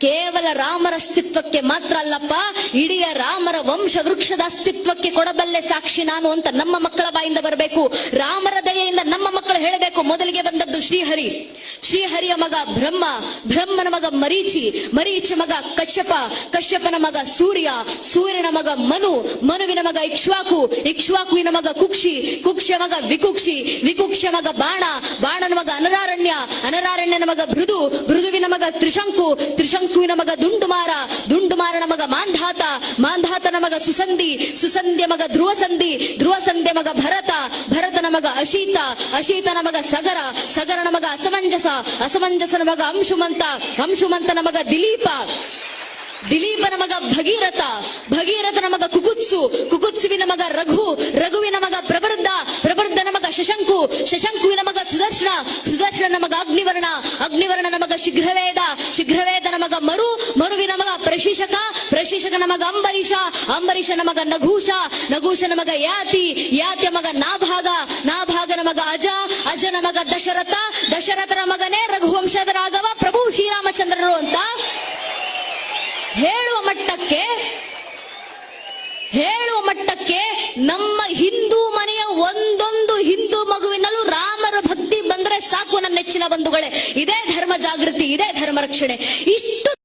ಕೇವಲ ರಾಮರ ಅಸ್ತಿತ್ವಕ್ಕೆ ಮಾತ್ರ ಅಲ್ಲಪ್ಪ, ಇಡೀ ರಾಮರ ವಂಶ ವೃಕ್ಷದ ಅಸ್ತಿತ್ವಕ್ಕೆ ಕೊಡಬಲ್ಲೆ ಸಾಕ್ಷಿ ನಾನು ಅಂತ ನಮ್ಮ ಮಕ್ಕಳ ಬಾಯಿಂದ ಬರಬೇಕು. ರಾಮರ ದಯೆಯಿಂದ ನಮ್ಮ ಮಕ್ಕಳು ಹೇಳಬೇಕು. ಮೊದಲಿಗೆ ಬಂದದ್ದು ಶ್ರೀಹರಿ, ಶ್ರೀಹರಿಯ ಮಗ ಬ್ರಹ್ಮ, ಬ್ರಹ್ಮನ ಮಗ ಮರೀಚಿ, ಮರೀಚಿ ಮಗ ಕಶ್ಯಪ, ಕಶ್ಯಪನ ಮಗ ಸೂರ್ಯ, ಸೂರ್ಯನ ಮಗ ಮನು, ಮನುವಿನ ಮಗ ಇಕ್ಷ್ವಾಕು, ಇಕ್ಷ್ವಾಕುವಿನ ಮಗ ಕುಕ್ಷಿ, ಕುಕ್ಷಿಯ ಮಗ ವಿಕುಕ್ಷಿ, ವಿಕುಕ್ಷಿಯ ಮಗ ಬಾಣ, ಬಾಣನ ಮಗ ಅನರಾರಣ್ಯ, ಅನರಾರಣ್ಯನ ಮಗ ಭೃದು, ಭೃದುವಿನ ಮಗ ತ್ರಿಶಂಕು, ತ್ರಿಶಂಕುವಿನ ಮಗ ದುಂಡುಮಾರ, ದುಂಡುಮಾರನ ಮಗ ಮಾಂಧಾತ, ಮಾಂಧಾತನ ಮಗ ಸುಸಂಧಿ, ಸುಸಂಧಿಯ ಮಗ ಧ್ರುವಸಂಧಿ, ಧ್ರುವಸಂಧಿಯ ಮಗ ಭರತ, ಭರತನ ಮಗ ಅಶೀತ, ಅಶೀತನ ಮಗ ಸಗರ, ಸಗರನ ಮಗ ಅಸಮಂಜಸ, ಅಸಮಂಜಸನ ಮಗ ಅಂಶುಮಂತ, ಅಂಶುಮಂತನ ಮಗ ದಿಲೀಪ, ದಿಲೀಪನ ಮಗ ಭಗೀರಥ, ಭಗೀರಥನ ಮಗ ಕುಕುತ್ಸು, ಕುಕುತ್ಸುವಿನ ಮಗ ರಘು, ರಘುವಿನ ಮಗ ಪ್ರಬರ್ಧ, ಪ್ರಬರ್ಧನ ಮಗ ಶಶಂಕು, ಶಶಂಕುವಿನ ಮಗ ಸುದರ್ಶನ, ಸುದರ್ಶನ ಮಗ ಅಗ್ನಿವರ್ಣ, ಅಗ್ನಿವರ್ಣನ ಮಗ ಶೀಘ್ರವೇದ, ಶೀಘ್ರವೇದನ ಮಗ ಮರು, ಮರುವಿನ ಮಗ ಪ್ರಶಿಷಕ, ಪ್ರಶಿಷಕನ ಮಗ ಅಂಬರೀಷ, ಅಂಬರೀಷನ ಮಗ ನಘೂಷ, ನಘೂಷನ ಮಗ ಯಾತಿ, ಯಾತಿಯ ಮಗ ನಾಭಾಗ, ನಾಭಾಗನ ಮಗ ಅಜ, ಅಜನ ಮಗ ದಶರಥ, ದಶರಥನ ಮಗನೇ ರಘುವಂಶದ ರಾಘವ ಪ್ರಭು ಶ್ರೀರಾಮಚಂದ್ರರು ಅಂತ ಹೇಳುವ ಮಟ್ಟಕ್ಕೆ ನಮ್ಮ ಹಿಂದೂ ಮನೆಯ ಒಂದೊಂದು ಹಿಂದೂ ಮಗುವಿನಲ್ಲೂ ರಾಮರ ಭಕ್ತಿ ಬಂದ್ರೆ ಸಾಕು ನನ್ನ ನೆಚ್ಚಿನ ಬಂಧುಗಳೇ. ಇದೇ ಧರ್ಮ ಜಾಗೃತಿ, ಇದೇ ಧರ್ಮ ರಕ್ಷಣೆ. ಇಷ್ಟು